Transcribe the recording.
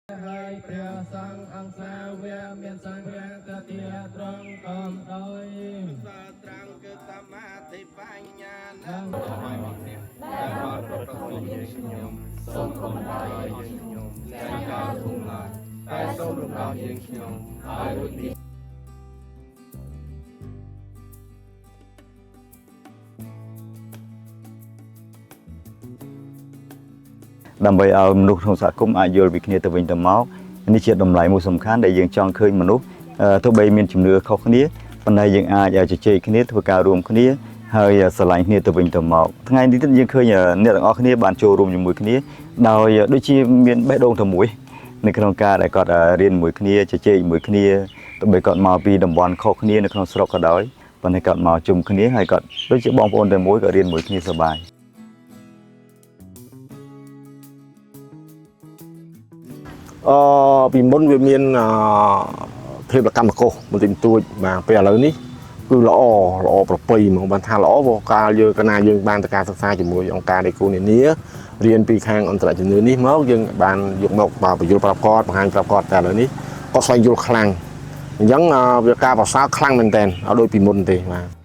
ហើយព្រះសង្ឃអង្គសាវៈមានសង្ឃរាតតិត្រង់កំដោយសាត្រង់គឺសមាធិបញ្ញានឹងដែលបានប្រកបយើងខ្ញុំសូមគុំដល់យើងខ្ញុំតែការគុំឡើយតែសូមរំដោះយើងខ្ញុំឲ្យរួចពីដើម្បីឲ្យមនុស្សក្នុងសហគមន៍អាចយល់ពីគ្នាទៅវិញទៅមកនេះជាតម្លៃមួយសំខាន់ដែលយើងចង់ឃើញមនុស្សទោះបីមានជំនឿខុសគ្នាប៉ុន្តែយើងអាចជជែកគ្នាធ្វើការរួមគ្នាហើយស្រឡាញ់គ្នាទៅវិញទៅមកថ្ងៃនេះយើងឃើញអ្នកទាំងអស់គ្នាបានចូលរួមជាមួយគ្នាដោយដូចជាមានបេះដូងតែមួយនៅក្នុងការដែលគាត់រៀនជាមួយគ្នាជជែកជាមួយគ្នាទោះបីគាត់មកពីតំបន់ខុសគ្នានៅក្នុងស្រុកក៏ដោយប៉ុន្តែគាត់មកជុំគ្នាហើយគាត់ដូចជាបងប្អូនតែមួយក៏រៀនជាមួយគ្នាសប្បាយពីមុនវាមានភាពកម្មកុសមន្តិទួចបាទពេលឥឡូវនេះគឺល្អប្រពៃហ្មងបានថាល្អព្រោះកាលយើងកណាយើងបានទៅការសិក្សាជាមួយអង្គការដេគូនានារៀនពីខាងអន្តរជំនឿនេះមកយើងបានយកមកបញ្យល់ប្រាប់គាត់បង្ហាញប្រាប់គាត់តែឥឡូវនេះគាត់ស្វែងយល់ខ្លាំងអញ្ចឹងវាការប្រសើរខ្លាំងមែនតើឲ្យដូចពីមុនទេបាទ